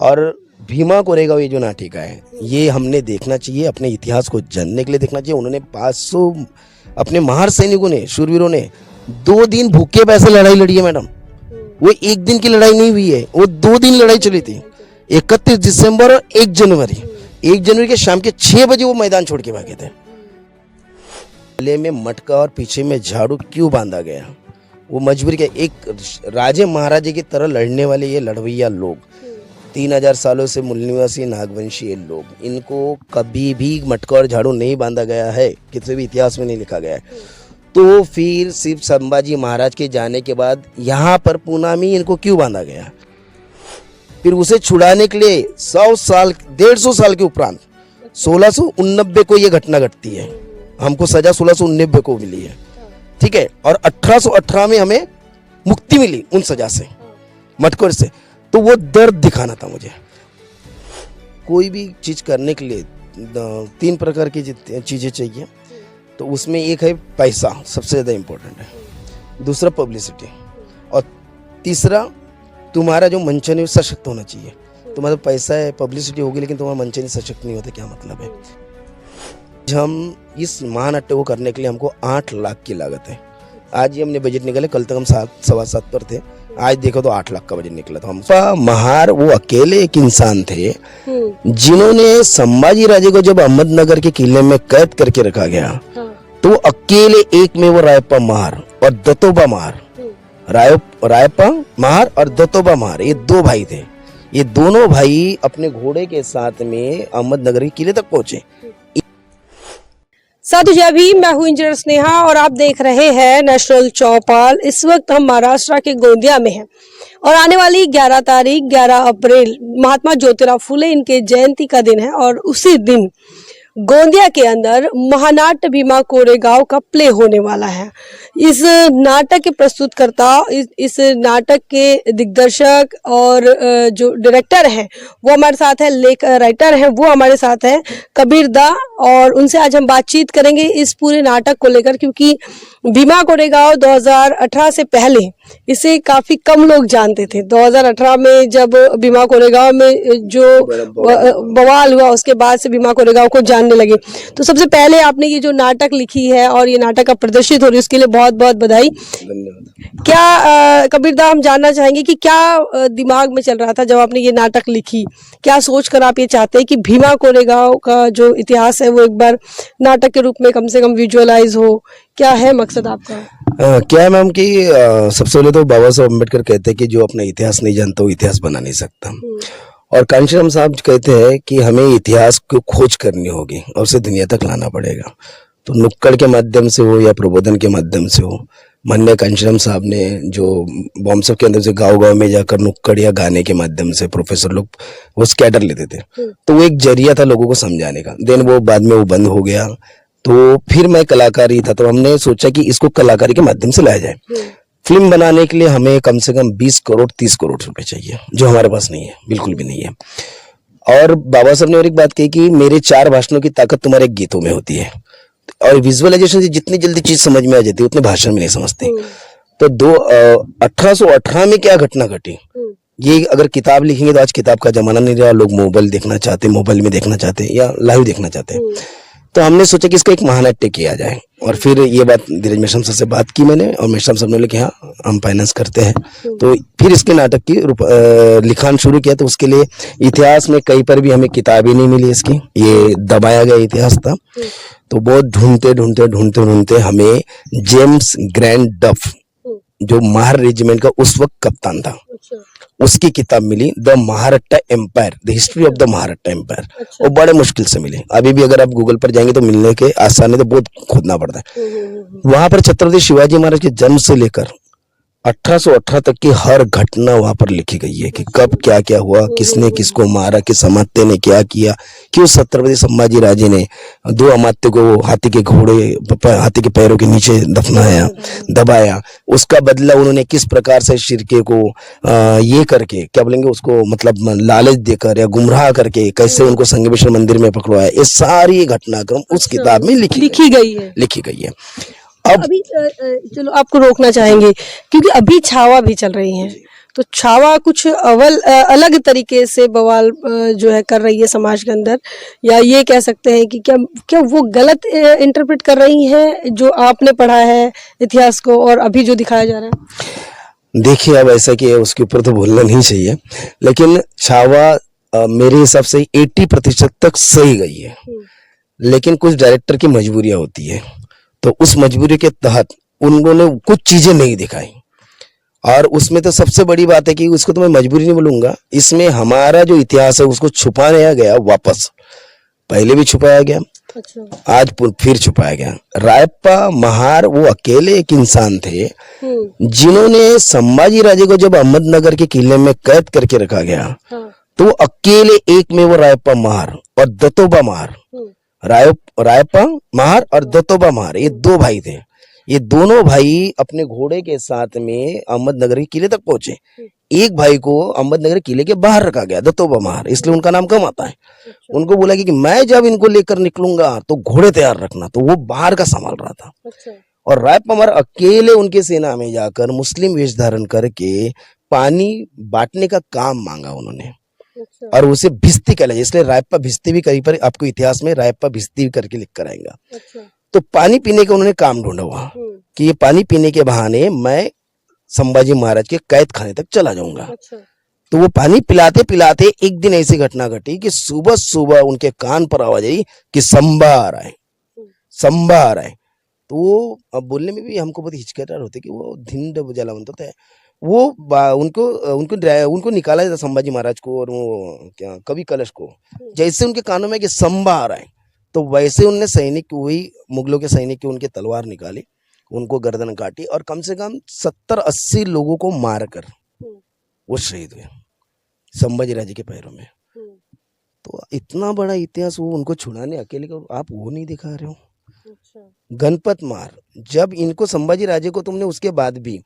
और भीमा कोरेगांव ये जो नाटिका है ये हमने देखना चाहिए, अपने इतिहास को जानने के लिए देखना चाहिए। उन्होंने 500 अपने महार सैनिकों ने, शूरवीरों ने 2 दिन भूखे पैसे लड़ाई लड़ी है मैडम। वो 1 दिन की लड़ाई नहीं हुई है, वो 2 दिन लड़ाई चली थी। 31 दिसंबर और 1 जनवरी। 1 जनवरी के शाम के 6 बजे वो मैदान छोड़ के भागे थे। गले में मटका और पीछे में झाड़ू क्यों बांधा गया? वो मजबूरी के एक राजे महाराजे की तरह लड़ने वाले ये लड़वैया लोग, 3000 सालों से मूल निवासी नागवंशी लोग, इनको कभी भी मटका और झाड़ू नहीं बांधा गया है, किसी भी इतिहास में नहीं लिखा गया है। तो फिर सिर्फ संभाजी महाराज के जाने के बाद यहाँ पर पूना में इनको क्यों बांधा गया? फिर उसे छुड़ाने के लिए 100 साल 150 साल के उपरांत 1689 को ये घटना घटती है। हमको सजा 1689 को मिली है, ठीक है, और 1818 में हमें मुक्ति मिली उन सजा से, मटकोर से। तो वो दर्द दिखाना था मुझे। कोई भी चीज करने के लिए 3 प्रकार की चीजें चाहिए। तो उसमें एक है पैसा, सबसे ज़्यादा इम्पोर्टेंट है, दूसरा पब्लिसिटी, और तीसरा तुम्हारा जो मंचन है वो सशक्त होना चाहिए। तुम्हारा पैसा है, पब्लिसिटी होगी, लेकिन तुम्हारा मंचन सशक्त नहीं होता, क्या मतलब है? हम इस महानाट्य को करने के लिए हमको 8 लाख की लागत है। आज ही हमने बजट निकाले, कल तक हम 7.25 पर थे, आज देखो तो 8 लाख का बजट निकला था। हम महार वो अकेले एक इंसान थे जिन्होंने संभाजी राजे को जब अहमदनगर के किले में कैद करके रखा गया, तो अकेले एक में वो रायप्पा महार और दत्तोबा महार, रायप्पा महार और दत्तोबा महार, ये 2 भाई थे। ये दोनों भाई अपने घोड़े के साथ में अहमदनगर के किले तक पहुंचे। साधु जय भीम, मैं हूं इंजीनियर स्नेहा और आप देख रहे हैं नेशनल चौपाल। इस वक्त हम महाराष्ट्र के गोंदिया में हैं और आने वाली 11 तारीख 11 अप्रैल महात्मा ज्योतिराव फुले इनके जयंती का दिन है और उसी दिन गोंदिया के अंदर महानाट्य भीमा कोरेगांव का प्ले होने वाला है। इस नाटक के प्रस्तुतकर्ता, इस नाटक के दिग्दर्शक और जो डायरेक्टर हैं वो हमारे साथ है, राइटर हैं वो हमारे साथ हैं, कबीर दा, और उनसे आज हम बातचीत करेंगे इस पूरे नाटक को लेकर, क्योंकि भीमा कोरेगांव 2018 से पहले इसे काफी कम लोग जानते थे। 2018 में जब भीमा कोरेगांव में जो बवाल हुआ, उसके बाद से भीमा कोरेगांव को जानने लगे। तो सबसे पहले आपने ये जो नाटक लिखी है और ये नाटक अब प्रदर्शित हो रही है, उसके लिए बहुत बहुत बधाई। क्या कबीर दा, हम जानना चाहेंगे कि क्या दिमाग में चल रहा था जब आपने ये नाटक लिखी? क्या सोचकर आप ये चाहते हैं कि भीमा कोरेगांव का जो इतिहास है वो एक बार नाटक के रूप में कम से कम विजुअलाइज हो? क्या है मकसद आपका? क्या है मैम कि सबसे पहले तो बाबा साहब अम्बेडकर कहते हैं कि जो अपना इतिहास नहीं जानता वो इतिहास बना नहीं सकता, और कांशीराम साहब कहते हैं कि हमें इतिहास को खोज करनी होगी और उसे दुनिया तक लाना पड़ेगा। तो नुक्कड़ के माध्यम से हो या प्रबोधन के माध्यम से हो, मन में कांशीराम साहब ने जो बॉम्ब के अंदर से गांव-गांव में जाकर नुक्कड़ या गाने के माध्यम से प्रोफेसर लोग वो स्कैटर लेते थे, तो वो एक जरिया था लोगों को समझाने का। देन वो बाद में वो बंद हो गया, तो फिर मैं कलाकारी था, तो हमने सोचा कि इसको कलाकारी के माध्यम से लाया जाए। फिल्म बनाने के लिए हमें कम से कम 20 करोड़ 30 करोड़ रुपए चाहिए, जो हमारे पास नहीं है, बिल्कुल भी नहीं है। और बाबा साहब ने और एक बात कही कि मेरे 4 भाषणों की ताकत तुम्हारे गीतों में होती है, और विजुअलाइजेशन से जितनी जल्दी चीज समझ में आ जाती है उतने भाषण में नहीं समझते। तो 1818 में क्या घटना घटी, ये अगर किताब लिखेंगे तो आज किताब का जमाना नहीं रहा, लोग मोबाइल देखना चाहते, मोबाइल में देखना चाहते या लाइव देखना चाहते। तो हमने सोचा कि इसका एक महानाट्य किया जाए, और फिर ये बात धीरज मेश्राम सर से बात की मैंने, और मेश्राम साहब ने बोले कि हाँ हम फाइनेंस करते हैं। तो फिर इसके नाटक की लिखान शुरू किया। तो उसके लिए इतिहास में कहीं पर भी हमें किताब ही नहीं मिली इसकी, ये दबाया गया इतिहास था। तो बहुत ढूंढते हमें जेम्स ग्रैंड डफ, जो महार रेजिमेंट का उस वक्त कप्तान था, उसकी किताब मिली, the Maharashtra empire, the history of the Maharashtra empire. वो बड़े मुश्किल से मिले। अभी भी अगर आप गूगल पर जाएंगे तो मिलने के आसान है, तो बहुत खोदना पड़ता है। वहां पर छत्रपति शिवाजी महाराज के जन्म से लेकर 1818 तक की हर घटना वहां पर लिखी गई है कि कब क्या क्या हुआ, किसने किसको मारा, किस अमात्य ने क्या किया, क्यों छत्रपति संभाजी राजे ने 2 अमात्य को हाथी के पैरों के नीचे दफनाया, दबाया, उसका बदला उन्होंने किस प्रकार से शिरके को ये करके, क्या बोलेंगे उसको, मतलब लालच देकर या गुमराह करके कैसे उनको संगमेश्वर मंदिर में पकड़वाया। ये सारी घटनाक्रम उस किताब में लिखी गई है। अब अभी चलो आपको रोकना चाहेंगे क्योंकि अभी छावा भी चल रही है, तो छावा कुछ अलग तरीके से बवाल जो है कर रही है समाज के अंदर, या ये कह सकते हैं कि क्या क्या वो गलत इंटरप्रेट कर रही हैं जो आपने पढ़ा है इतिहास को और अभी जो दिखाया जा रहा है? देखिए, अब ऐसा कि उसके ऊपर तो बोलना नहीं चाहिए, लेकिन छावा मेरे हिसाब से 80% तक सही गई है। लेकिन कुछ डायरेक्टर की मजबूरियां होती है, तो उस मजबूरी के तहत उन्होंने कुछ चीजें नहीं दिखाई। और उसमें तो सबसे बड़ी बात है कि उसको तो मैं मजबूरी नहीं बोलूंगा, इसमें हमारा जो इतिहास है उसको छुपाया गया वापस। पहले भी छुपाया गया, अच्छा। आज फिर छुपाया गया। रायप्पा महार वो अकेले एक इंसान थे जिन्होंने संभाजी राजे को जब अहमदनगर के किले में कैद करके रखा गया, हाँ। तो वो अकेले एक में वो रायप्पा महार और दत्तोबा महार, रायप्पा महार और दत्तोबा महार, ये दो भाई थे। ये दोनों भाई अपने घोड़े के साथ में अहमदनगर के किले तक पहुंचे। एक भाई को अहमदनगर किले के बाहर रखा गया, दत्तोबा महार, इसलिए उनका नाम कम आता है। उनको बोला कि मैं जब इनको लेकर निकलूंगा तो घोड़े तैयार रखना, तो वो बाहर का संभाल रहा था। और रायप्पा महार अकेले उनके सेना में जाकर मुस्लिम वेश धारण करके पानी बांटने का काम मांगा उन्होंने, और उसे भिस्ती कहला, इसलिए रायप्पा भिस्ती भी कहीं पर आपको इतिहास में रायप्पा भिस्ती करके लिख कर आएगा। तो पानी पीने का उन्होंने काम ढूंढा हुआ कि ये पानी पीने के बहाने मैं संभाजी महाराज के कैद खाने तक चला जाऊंगा। तो वो पानी पिलाते पिलाते एक दिन ऐसी घटना घटी कि सुबह सुबह उनके कान पर आवाज आई कि संभा आ रहा है, संभा आ रहा है। तो वो अब बोलने में भी हमको बहुत हिचकिचाहट होती कि वो धिंड जला बनता है। वो उनको निकाला जाता संभाजी महाराज को और वो क्या कवि कलश को, जैसे उनके कानों में कि संभा आ रहा है, तो वैसे उनने सैनिक, वही मुगलों के सैनिक की उनके तलवार निकाली, उनको गर्दन काटी और कम से कम 70-80 लोगों को मारकर वो शहीद हुए संभाजी राजे के पैरों में। तो इतना बड़ा इतिहास वो उनको छुड़ाने अकेले को आप वो नहीं दिखा रहे हो। गणपत मार, जब इनको संभाजी राजे को तुमने उसके बाद भी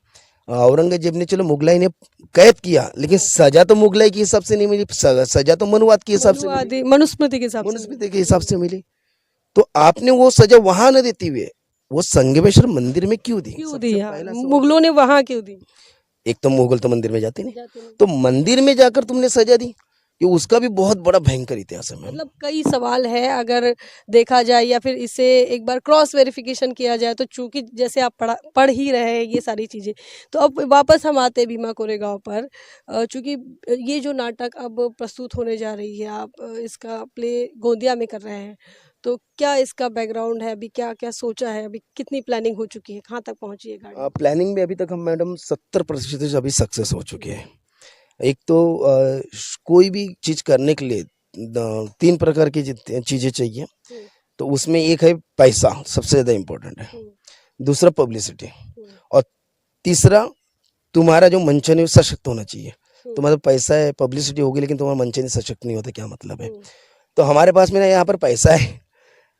औरंगजेब ने चलो मुगलाई ने कैद किया, लेकिन सजा तो मुगलाई के हिसाब से नहीं मिली, सजा तो मनुवाद के हिसाब से मिली, मनुस्मृति के हिसाब से मिली। तो आपने वो सजा वहां न देती हुए वो संगमेश्वर मंदिर में क्यों दी? मुगलों ने वहां क्यों दी? एक तो मुगल तो मंदिर में जाते नहीं, तो मंदिर में जाकर तुमने सजा दी, कि उसका भी बहुत बड़ा भयंकर इतिहास है। मतलब कई सवाल है अगर देखा जाए, या फिर इसे एक बार क्रॉस वेरिफिकेशन किया जाए, तो चूंकि जैसे आप पढ़ ही रहे हैं ये सारी चीज़ें, तो अब वापस हम आते हैं भीमा कोरेगांव पर। चूंकि ये जो नाटक अब प्रस्तुत होने जा रही है, आप इसका प्ले गोंदिया में कर रहे हैं, तो क्या इसका बैकग्राउंड है, अभी क्या क्या सोचा है, अभी कितनी प्लानिंग हो चुकी है, कहाँ तक पहुँची है गाड़ी? प्लानिंग में अभी तक हम मैडम 70% अभी सक्सेस हो चुके हैं। एक तो कोई भी चीज करने के लिए 3 प्रकार की चीजें चाहिए, तो उसमें एक है पैसा, सबसे ज्यादा इम्पोर्टेंट है, दूसरा पब्लिसिटी, और तीसरा तुम्हारा जो मंचन है सशक्त होना चाहिए। तुम्हारा पैसा है, पब्लिसिटी होगी, लेकिन तुम्हारा मंचन सशक्त नहीं होता, क्या मतलब है? तो हमारे पास में ना यहाँ पर पैसा है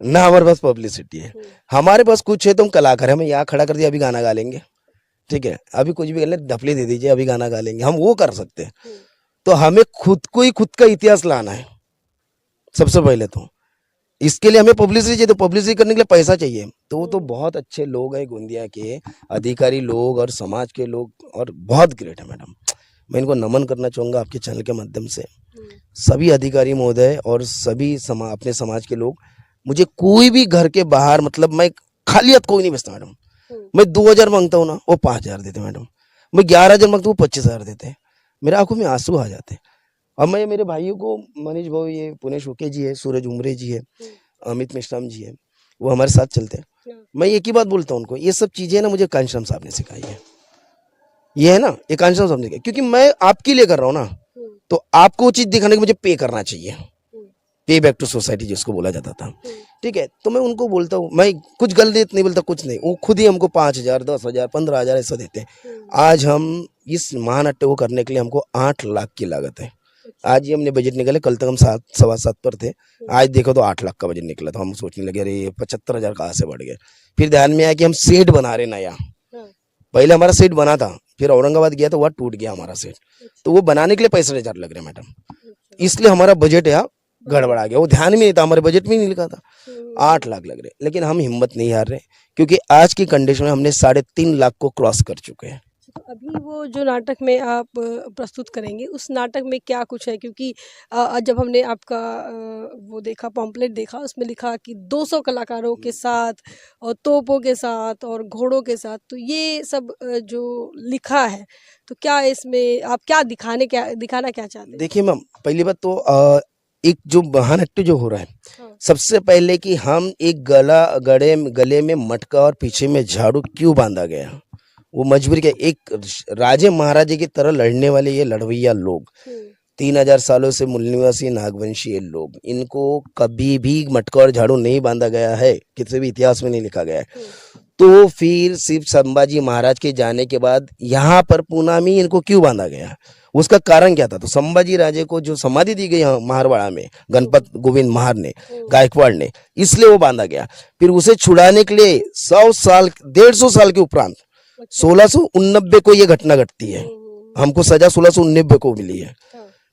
ना हमारे पास पब्लिसिटी है। हमारे पास कुछ है तो हम कलाकार है, हमें यहाँ खड़ा कर दिया अभी गाना गा लेंगे, ठीक है, अभी कुछ भी कर ले, ढपली दे दीजिए अभी गाना गा लेंगे, हम वो कर सकते हैं। तो हमें खुद को ही खुद का इतिहास लाना है सबसे पहले, तो इसके लिए हमें पब्लिसिटी चाहिए, तो पब्लिसिटी करने के लिए पैसा चाहिए। तो वो तो बहुत अच्छे लोग हैं गोंदिया के अधिकारी लोग और समाज के लोग, और बहुत ग्रेट है मैडम। मैं इनको नमन करना चाहूँगा आपके चैनल के माध्यम से, सभी अधिकारी महोदय और सभी अपने समाज के लोग। मुझे कोई भी घर के बाहर, मतलब मैं खाली हाथ कोई नहीं बेचता मैडम। मैं 2000 मांगता हूँ ना, वो 5000 देते मैडम। मैं 11000 मांगता हूँ, 25000 देते। मेरे आंखों में आंसू आ जाते। अब मैं मेरे भाइयों को, मनीष भाऊ, ये पुनेश ओके जी है, सूरज उमरे जी है, अमित मिश्राम जी है, वो हमारे साथ चलते हैं। मैं एक ही बात बोलता हूँ उनको, ये सब चीजें ना मुझे कांशीराम साहब ने सिखाई है। ये है ना, ये कांशीराम साहब ने सिखाई, क्योंकि मैं आपके लिए कर रहा हूँ ना, तो आपको चीज दिखाने के मुझे पे करना चाहिए, पे बैक टू सोसाइटी जिसको बोला जाता था, ठीक है। तो मैं उनको बोलता हूँ, मैं कुछ गलत नहीं बोलता, कुछ नहीं, वो खुद ही हमको 5000, 10,000, 15,000 ऐसा देते हैं। आज हम इस महानाट्य को करने के लिए हमको 8 लाख की लागत है। आज ही हमने बजट निकाले, कल तक हम 7-7.25 पर थे, आज देखो तो 8 लाख का बजट निकला। तो हम सोचने लगे अरे 75,000 कहाँ से बढ़ गया। फिर ध्यान में आया कि हम सेट बना रहे नया, पहले हमारा सेट बना था, फिर औरंगाबाद गया तो वह टूट गया हमारा सेट, तो वो बनाने के लिए 65,000 लग रहे मैडम, इसलिए हमारा बजट यहाँ गड़बड़ा गया। वो ध्यान में नहीं था, हमारे बजट में नहीं लिखा था, 8 लाख लग रहे। लेकिन हम हिम्मत नहीं हार रहे, क्योंकि आज की कंडीशन में हमने 3.5 लाख को क्रॉस कर चुके हैं। तो अभी वो जो नाटक में आप प्रस्तुत करेंगे उस नाटक में क्या कुछ है, क्योंकि जब हमने आपका वो देखा पॉम्पलेट देखा उसमें लिखा कि 200 कलाकारों के साथ और तोपों के साथ और घोड़ों के साथ, तो ये सब जो लिखा है तो क्या इसमें आप क्या दिखाना क्या चाहते हैं? देखिए मैम, पहली बात तो एक जो महानाट्य जो हो रहा है, हाँ। सबसे पहले कि हम एक गले में मटका और पीछे में झाड़ू क्यों बांधा गया, वो मजबूरी क्या, एक राजे महाराजे की तरह लड़ने वाले ये लड़वैया लोग, 3000 सालों से मूल निवासी नागवंशी ये लोग, इनको कभी भी मटका और झाड़ू नहीं बांधा गया है, किसी भी इतिहास में नहीं लिखा गया है। तो फिर सिर्फ संभाजी महाराज के जाने के बाद यहाँ पर पूना में इनको क्यों बांधा गया, उसका कारण क्या था? तो संभाजी राजे को जो समाधि दी गई यहाँ मारवाड़ा में गणपत गोविंद महार ने, गायकवाड़ ने, इसलिए वो बांधा गया। फिर उसे छुड़ाने के लिए 150 साल के उपरांत 1689 को ये घटना घटती है, हमको सजा 1689 को मिली है,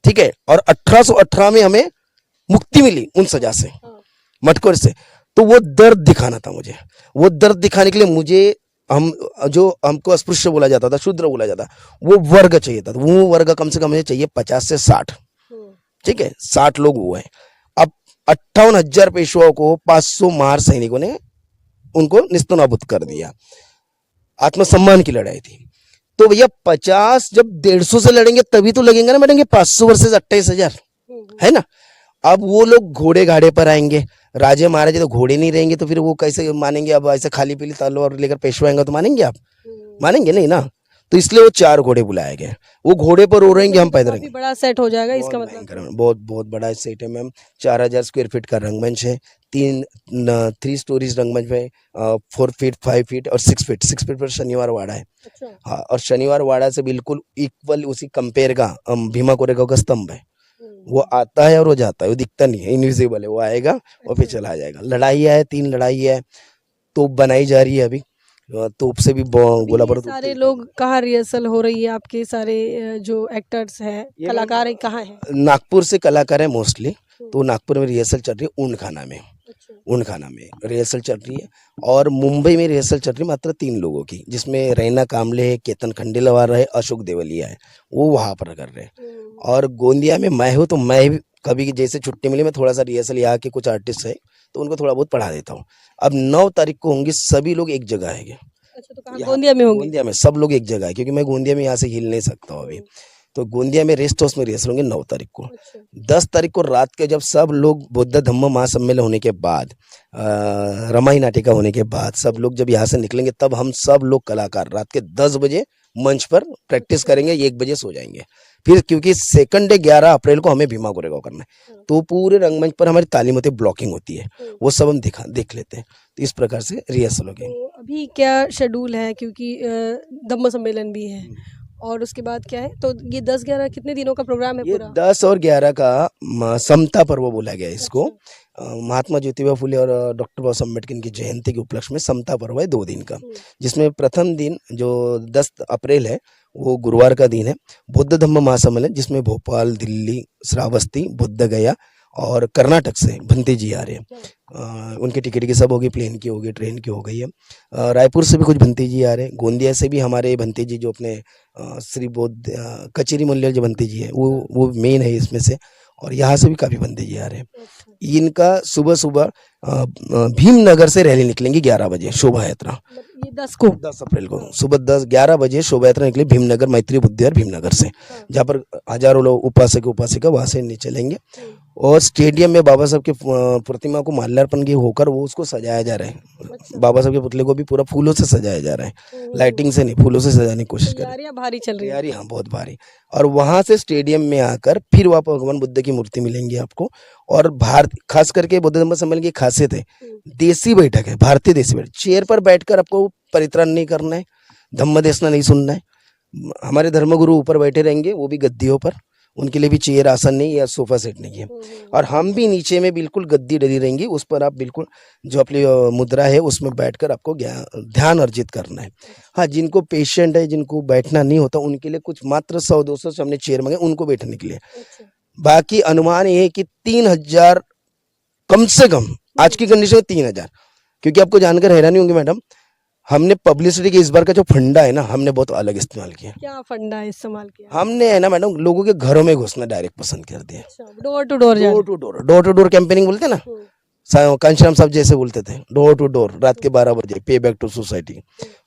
ठीक है, और 1818 में हमें मुक्ति मिली उन सजा से, मटकोर से। तो वो दर्द दिखाना था मुझे, वो दर्द दिखाने के लिए मुझे हमको अस्पृश्य बोला जाता था, शूद्र बोला जाता, वो वर्ग चाहिए था। वो वर्ग कम से कम मुझे चाहिए 50 से 60, ठीक है, 60 लोग हुए हैं। अब 58,000 पेशवाओं को 500 महार सैनिकों ने उनको निस्तनाबूद कर दिया, आत्मसम्मान की लड़ाई थी। तो भैया 50 जब 150 से लड़ेंगे तभी तो लगेंगे ना मैडम, 500 वर्सेस 28,000, है ना। अब वो लोग घोड़े घाड़े पर आएंगे, राजे महाराजे तो घोड़े नहीं रहेंगे, तो फिर वो कैसे मानेंगे? अब ऐसे खाली पीली तलवार लेकर पेशवा आएंगे तो मानेंगे आप? मानेंगे नहीं ना। तो इसलिए वो 4 घोड़े बुलाए गए, वो घोड़े पर रो रहेंगे, हम पैदल रहेंगे। बड़ा सेट हो जाएगा इसका मतलब? बहुत बड़ा सेट है मैम, 4000 स्क्वायर फीट का रंगमंच है, 3 स्टोरीज रंगमंच है, 4 फीट 5 फीट और 6 फीट पर शनिवार वाड़ा है। अच्छा। हाँ, और शनिवार वाड़ा से बिल्कुल इक्वल उसी कंपेयर का भीमा कोरेगांव का स्तंभ है, वो आता है और वो जाता है, वो दिखता नहीं है, इनविजिबल है, वो आएगा और फिर चला जाएगा। लड़ाई है, 3 लड़ाई है, तोप बनाई जा रही है अभी, तोप से भी गोला बारूद। सारे लोग कहाँ रिहर्सल हो रही है आपके सारे जो एक्टर्स हैं, कलाकार हैं, कहाँ हैं? नागपुर से कलाकार है मोस्टली, तो नागपुर में रिहर्सल चल रही है, ऊन खाना में रिहर्सल चल रही है, और मुंबई में रिहर्सल चल रही है मात्र 3 लोगों की, जिसमें रैना कामले है, केतन खंडेलवाल है, अशोक देवलिया है, वो वहाँ पर कर रहे हैं। और गोंदिया में मैं हूँ, तो मैं भी कभी जैसे छुट्टी मिली मैं थोड़ा सा रिहर्सल, यहाँ के कुछ आर्टिस्ट है तो उनको थोड़ा बहुत पढ़ा देता हूँ। अब 9 तारीख को होंगे, सभी लोग एक जगह आएंगे। अच्छा, तो कहाँ? गोंदिया में होंगे? गोंदिया में सब लोग एक जगह है, क्योंकि मैं गोंदिया में यहाँ से हिल नहीं सकता हूँ अभी। तो गोंदिया में रेस्ट हाउस में रिहर्सल होंगे 9 तारीख को। 10 तारीख को रात के जब सब लोग बुद्ध धम्म महासम्मेलन होने के बाद, रमाई नाटिका होने के बाद सब लोग जब यहाँ से निकलेंगे, तब हम सब लोग कलाकार रात के 10 बजे मंच पर प्रैक्टिस करेंगे, 1 बजे सो जाएंगे। फिर क्योंकि सेकंड डे 11 अप्रैल को हमें भीमा कोरेगांव करना है, तो पूरे रंगमंच पर हमारी तालीम होती है, ब्लॉकिंग होती है, वो सब हम देख लेते हैं। तो इस प्रकार से रिहर्सल हो गई। तो अभी क्या शेड्यूल है, क्योंकि धम्म सम्मेलन भी है और उसके बाद क्या है, तो ये 10-11 कितने दिनों का प्रोग्राम है ये पूरा? 10 और 11 का समता पर्व बोला गया है इसको। महात्मा ज्योतिबा फुले और डॉक्टर बाबा साहब अम्बेडकर की जयंती के उपलक्ष्य में समता पर्व है 2 दिन का, जिसमें प्रथम दिन जो 10 अप्रैल है वो गुरुवार का दिन है, बुद्ध धम्म महासम्मेलन, जिसमें भोपाल, दिल्ली, श्रावस्ती, बुद्ध गया और कर्नाटक से भंते जी आ रहे हैं। उनकी टिकट की सब होगी, प्लेन की होगी, ट्रेन की हो गई है। रायपुर से भी कुछ भंते जी आ रहे हैं, गोंदिया से भी हमारे भंते जी जो अपने श्री बौद्ध कचेरी मूल्य जो भंते जी है वो मेन है इसमें से, और यहाँ से भी काफ़ी भंते जी आ रहे हैं। इनका सुबह सुबह भीमनगर से रैली निकलेंगी 11 बजे, शोभा यात्रा। ये 10 अप्रैल को सुबह 11 बजे शोभा यात्रा निकले भीमनगर, मैत्री बुद्धिविहार भीमनगर से, जहाँ पर हजारों लोग उपासक उपासिका वहाँ से चलेंगे, और स्टेडियम में बाबा साहब की प्रतिमा को माल्यार्पण की होकर वो उसको सजाया जा रहा है। बाबा साहब के पुतले को भी पूरा फूलों से सजाया जा रहा है, लाइटिंग से नहीं, फूलों से सजाने की कोशिश कर रहे हैं। भारी चल रही है। हाँ, बहुत भारी। और वहां से स्टेडियम में आकर फिर वहाँ भगवान बुद्ध की मूर्ति मिलेंगी आपको। और खास करके बुद्ध धम्म सम्मेलन की खासियत है, देसी बैठक है, भारतीय देसी बैठक, चेयर पर बैठकर आपको परित्राण नहीं करना है, धम्म देशना नहीं सुनना है। हमारे धर्मगुरु ऊपर बैठे रहेंगे, वो भी गद्दियों पर, उनके लिए भी चेयर आसन नहीं या सोफा सेट नहीं है। और हम भी नीचे में बिल्कुल गद्दी डली रहेंगी, उस पर आप बिल्कुल जो अपनी मुद्रा है उसमें बैठकर आपको ध्यान अर्जित करना है। हाँ, जिनको पेशेंट है, जिनको बैठना नहीं होता, उनके लिए कुछ मात्र 100-200 से हमने चेयर मांगे उनको बैठने के लिए। बाकी अनुमान ये है कि 3000 कम से कम आज की कंडीशन में 3000, क्योंकि आपको जानकर हैरानी होंगी मैडम, हमने पब्लिसिटी के इस बार का जो फंडा है ना, हमने बहुत अलग इस्तेमाल किया। क्या फंडा इस्तेमाल किया? हमने है ना मैडम, लोगों के घरों में घुसना डायरेक्ट पसंद कर दिया। Door to door door to door campaigning बोलते हैं ना, कांशीराम साहब जैसे बोलते थे, डोर टू डोर रात के 12 बजे पे बैक टू सोसाइटी।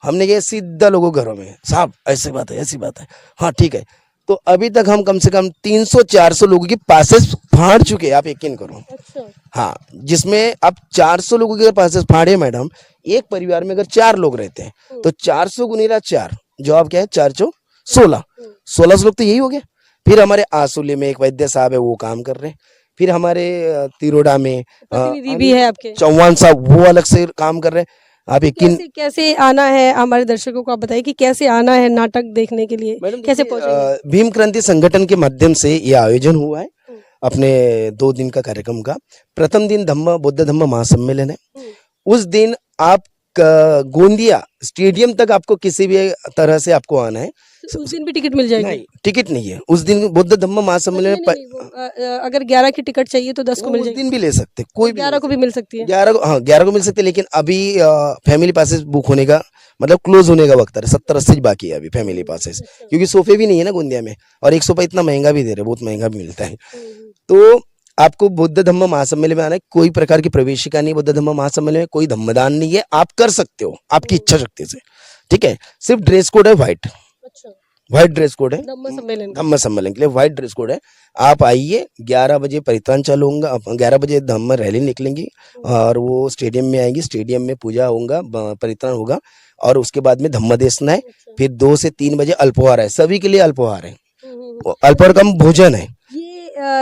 हमने किया सीधा लोगों के घरों में, साहब ऐसी बात है, ऐसी बात है, हाँ ठीक है। तो अभी तक हम कम से कम 300-400 लोगों की पासेस फाड़ चुके हैं, आप यकीन करो। अच्छा। हाँ, जिसमें अब 400 लोगों के पासेस फाड़े मैडम। एक परिवार में अगर 4 लोग रहते हैं तो 400 गुणिला 4, जवाब क्या है? 4×4 16 लोग तो यही हो गया। फिर हमारे आसुली में एक वैद्य साहब है, वो काम कर रहे हैं। फिर हमारे तिरोडा में प्रतिनिधि भी है आपके। चौहान साहब, वो अलग से काम कर रहे हैं। आप यकीन कैसे आना है हमारे दर्शकों को आप बताइए कि कैसे आना है नाटक देखने के लिए, कैसे पहुंचेंगे? भीम क्रांति संगठन के माध्यम से ये आयोजन हुआ है अपने 2 दिन का कार्यक्रम का। प्रथम दिन बुद्ध धम्म महासम्मेलन है। उस दिन आप गोंदिया स्टेडियम तक आपको किसी भी तरह से आपको आना है। उस दिन भी टिकट मिल जाएगी? नहीं, टिकट नहीं है उस दिन। बुद्ध धम्म महासम्मेलन अगर 11 की टिकट चाहिए तो 10 को मिल उस जाएगी? दिन भी ले सकते, कोई 11 को भी मिल सकती है? 11 को, हाँ 11 को मिल सकते, लेकिन अभी फैमिली पासेस बुक होने का मतलब क्लोज होने का वक्त है। 70-80 बाकी है अभी फैमिली पासेस, क्योंकि सोफे भी नहीं है ना गोंदिया में, और एक सोफा इतना महंगा भी दे रहे, बहुत महंगा भी मिलता है। तो आपको बुद्ध धम्म महासम्मेलन में आना है। कोई प्रकार की प्रवेशिका नहीं बुद्ध धम्म महासम्मेलन में, कोई धम्मदान नहीं है। आप कर सकते हो आपकी इच्छा शक्ति से, ठीक है। सिर्फ ड्रेस कोड है व्हाइट, व्हाइट ड्रेस कोड है धम्म सम्मेलन के लिए, व्हाइट ड्रेस कोड है। आप आइए, 11 बजे परित्राण चालू होगा, 11 बजे धम्म रैली निकलेंगी और वो स्टेडियम में आएंगी। स्टेडियम में पूजा होगा, परित्राण होगा, और उसके बाद में धम्म देशना है। फिर 2 से 3 बजे अल्पोहार है, सभी के लिए अल्पोहार है, अल्पोहार कम भोजन है।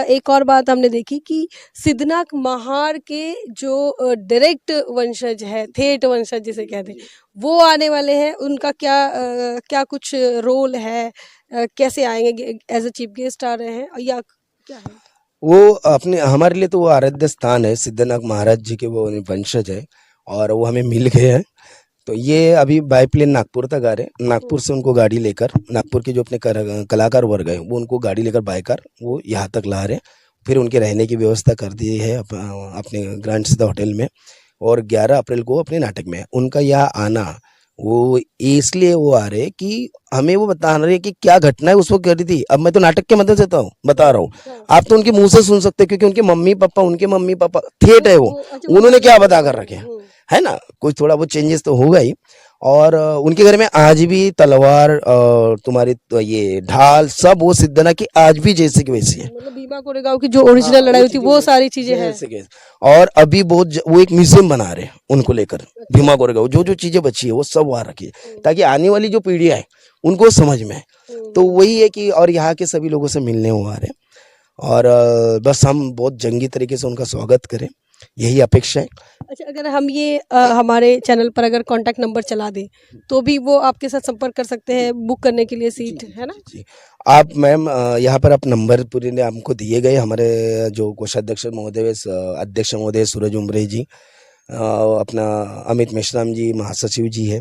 एक और बात हमने देखी कि सिद्धनाथ महार के जो डायरेक्ट वंशज है, ठेठ वंशज जिसे कहते हैं, वो आने वाले हैं। उनका क्या कुछ रोल है, कैसे आएंगे? एज अ चीफ गेस्ट आ रहे हैं या क्या है? वो अपने हमारे लिए तो वो आराध्य स्थान है, सिद्धनाथ महाराज जी के वो वंशज है, और वो हमें मिल गए हैं। तो ये अभी बाई प्लेन नागपुर तक आ रहे हैं। नागपुर से उनको गाड़ी लेकर, नागपुर के जो अपने कलाकार वर्ग है वो उनको गाड़ी लेकर बाय कार वो यहाँ तक ला रहे हैं। फिर उनके रहने की व्यवस्था कर दी है अपने ग्रैंड सिद्धा होटल में, और 11 अप्रैल को अपने नाटक में उनका यहाँ आना वो इसलिए वो आ रहे कि हमें वो बता रहे कि क्या घटना है उस वक्त घटी थी। अब मैं तो नाटक के मदद से बता रहा हूँ, आप तो उनके मुंह से सुन सकते हैं, क्योंकि उनके मम्मी पापा ठेठ है वो, उन्होंने क्या बता कर रखे है ना। कुछ थोड़ा बहुत चेंजेस तो होगा ही। और उनके घर में आज भी तलवार और तुम्हारी तो ये ढाल सब वो सिद्धनाथ की आज भी जैसे की वैसी है। मतलब भीमा कोरेगांव की जो ओरिजिनल लड़ाई होती वो सारी चीजें हैं। और अभी वो एक म्यूजियम बना रहे हैं उनको लेकर, भीमा कोरेगांव जो चीजें बची है वो सब वहाँ रखी है, ताकि आने वाली जो पीढ़ी है उनको समझ में आए। तो वही है कि, और यहाँ के सभी लोगों से मिलने वो आ रहे हैं, और बस हम बहुत जंगी तरीके से उनका स्वागत करें, यही अपेक्षा है। अच्छा, अगर हम ये हमारे चैनल पर अगर कांटेक्ट नंबर चला दें तो भी वो आपके साथ संपर्क कर सकते हैं बुक करने के लिए सीट, है ना? जी, आप मैम यहाँ पर आप नंबर पूरे ने हमको दिए गए। हमारे जो कोषाध्यक्ष महोदय, अध्यक्ष महोदय सूरज उमरे जी, अपना अमित मेश्राम जी महासचिव जी है,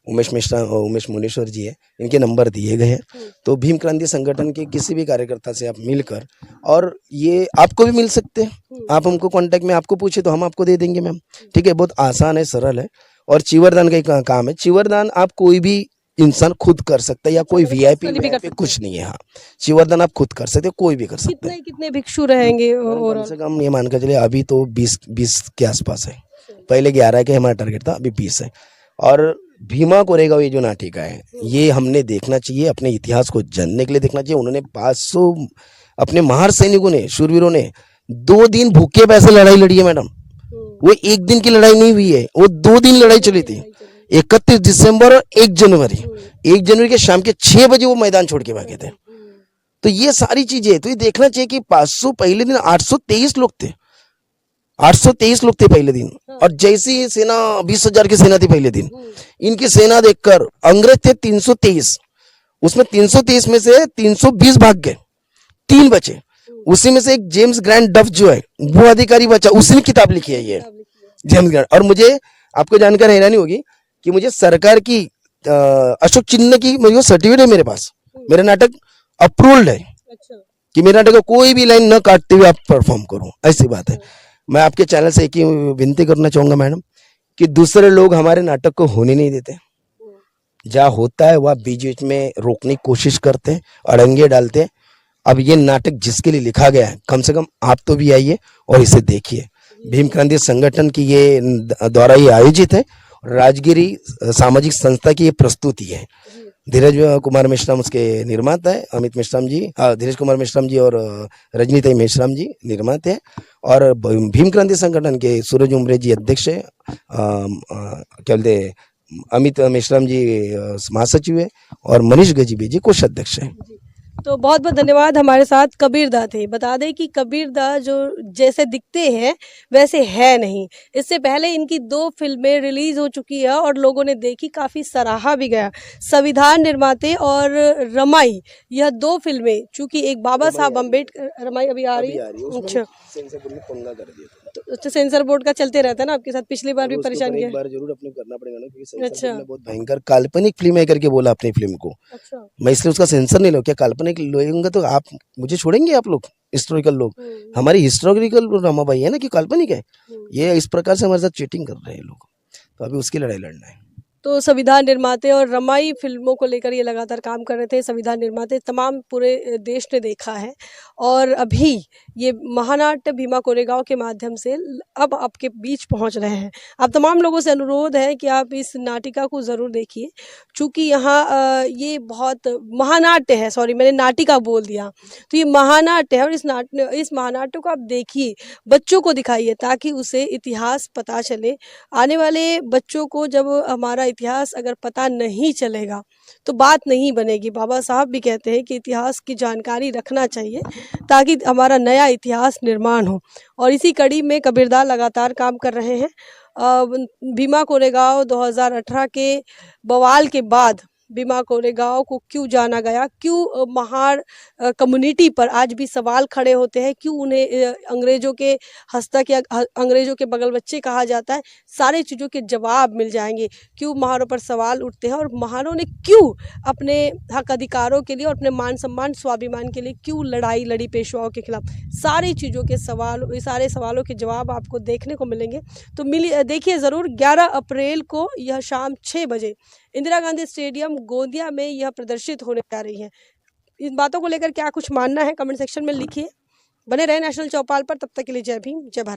उमेश मुनेश्वर जी है, इनके नंबर दिए गए हैं। तो भीम क्रांति संगठन के किसी भी कार्यकर्ता से आप मिलकर, और ये आपको भी मिल सकते हैं, आप हमको कांटेक्ट में आपको पूछे तो हम आपको दे देंगे मैम, ठीक है। बहुत आसान है, सरल है, और चिवरदान का एक काम है। चिवरदान आप कोई भी इंसान खुद कर सकता है, या कोई वीआईपी कुछ नहीं है। हाँ, चिवरदान आप खुद कर सकते हो, कोई भी कर सकता है। कितने भिक्षु रहेंगे? कम से कम ये मान कर चलिए अभी तो 20 के आसपास है। पहले 11 के हमारा टारगेट था, अभी 20 है। और भीमा कोरेगांव ये जो नाटिका है, ये हमने देखना चाहिए, अपने इतिहास को जानने के लिए देखना चाहिए। उन्होंने 500 अपने महार सैनिकों ने, शूरवीरों ने 2 दिन भूखे पैसे लड़ाई लड़ी है मैडम। वो एक दिन की लड़ाई नहीं हुई है, वो 2 दिन लड़ाई चली थी। 31 दिसंबर और 1 जनवरी, 1 जनवरी के शाम के 6 बजे वो मैदान छोड़ के भागे थे। तो ये सारी चीजें तो ये देखना चाहिए कि 500 पहले दिन 823 लोग थे, 823 लोग थे पहले दिन। और जैसी सेना 20,000 की सेना थी पहले दिन, इनकी सेना देखकर अंग्रेज थे 323, उसमें 323 में से 320 भाग गए, 3 बचे। उसी में से एक जेम्स ग्रैंड डफ जो है वो अधिकारी बचा, उसने किताब लिखी है ये जेम्स ग्रैंड। और मुझे आपको जानकर हैरानी होगी कि मुझे सरकार की अशोक चिन्ह की मुझे सर्टिफिकेट है मेरे पास, मेरा नाटक अप्रूव्ड है कि मेरे नाटक को कोई भी लाइन न काटते हुए आप परफॉर्म करो, ऐसी बात है। मैं आपके चैनल से एक ही विनती करना चाहूंगा मैडम, कि दूसरे लोग हमारे नाटक को होने नहीं देते, जहाँ होता है वह बीच बीच में रोकने की कोशिश करते हैं, अड़ंगे डालते हैं। अब ये नाटक जिसके लिए लिखा गया है, कम से कम आप तो भी आइए और इसे देखिए। भीम क्रांति संगठन की ये द्वारा ये आयोजित है। राजगिरी सामाजिक संस्था की ये प्रस्तुति है। धीरज कुमार मेश्राम उसके निर्माता है, अमित मेश्राम जी, धीरज कुमार मेश्राम जी और रजनीताई मेश्राम जी निर्माते हैं। और भीम क्रांति संगठन के सूरज उमरे जी अध्यक्ष है, क्या बोलते हैं, अमित मेश्राम जी महासचिव है और मनीष गजीबी जी कोषाध्यक्ष है। तो बहुत बहुत धन्यवाद। हमारे साथ कबीर दा थे। बता दें कि कबीर दा जो जैसे दिखते हैं वैसे है नहीं। इससे पहले इनकी 2 फिल्में रिलीज हो चुकी है और लोगों ने देखी, काफ़ी सराहा भी गया। संविधान निर्माते और रमाई, यह 2 फिल्में, चूंकि एक बाबा साहब अम्बेडकर, रमाई अभी आ रही है। अच्छा, तो सेंसर बोर्ड का चलते रहता है ना आपके साथ, पिछली बार भी परेशान किया। एक बार जरूर अपने करना पड़ेगा ना, क्योंकि सेंसर अच्छा। बोर्ड ने बहुत भयंकर काल्पनिक फिल्म है करके बोला अपनी फिल्म को। अच्छा। मैं इसलिए उसका सेंसर नहीं लूँ। क्या काल्पनिक लूंगा तो आप मुझे छोड़ेंगे? आप लोग हिस्टोरिकल लोग, हमारी हिस्टोरिकल रमाबाई है ना कि काल्पनिक है? ये इस प्रकार से हमारे साथ चीटिंग कर रहे हैं लोग, तो अभी उसकी लड़ाई लड़ना है। तो संविधान निर्माते और रमाई फिल्मों को लेकर ये लगातार काम कर रहे थे। संविधान निर्माते तमाम पूरे देश ने देखा है और अभी ये महानाट्य भीमा कोरेगांव के माध्यम से अब आपके बीच पहुंच रहे हैं। आप तमाम लोगों से अनुरोध है कि आप इस नाटिका को ज़रूर देखिए, चूँकि यहाँ ये बहुत महानाट्य है, सॉरी मैंने नाटिका बोल दिया, तो ये महानाट्य है और इस महानाट्य को आप देखिए, बच्चों को दिखाइए ताकि उसे इतिहास पता चले। आने वाले बच्चों को जब हमारा इतिहास अगर पता नहीं चलेगा तो बात नहीं बनेगी। बाबा साहब भी कहते हैं कि इतिहास की जानकारी रखना चाहिए ताकि हमारा नया इतिहास निर्माण हो, और इसी कड़ी में कबीरदार लगातार काम कर रहे हैं। भीमा कोरेगांव 2018 के बवाल के बाद भीमा कोरेगांव को क्यों जाना गया, क्यों महार कम्युनिटी पर आज भी सवाल खड़े होते हैं, क्यों उन्हें अंग्रेज़ों के हस्तक या अंग्रेज़ों के बगल बच्चे कहा जाता है, सारी चीज़ों के जवाब मिल जाएंगे। क्यों महारों पर सवाल उठते हैं और महारों ने क्यों अपने हक अधिकारों के लिए और अपने मान सम्मान स्वाभिमान के लिए क्यों लड़ाई लड़ी पेशवाओं के खिलाफ, सारी चीज़ों के सवाल, सारे सवालों के जवाब आपको देखने को मिलेंगे। तो देखिए ज़रूर। 11 अप्रैल को यह शाम 6 बजे इंदिरा गांधी स्टेडियम गोंदिया में यह प्रदर्शित होने जा रही है। इन बातों को लेकर क्या कुछ मानना है कमेंट सेक्शन में लिखिए। बने रहे नेशनल चौपाल पर, तब तक के लिए जय भीम, जय भारत।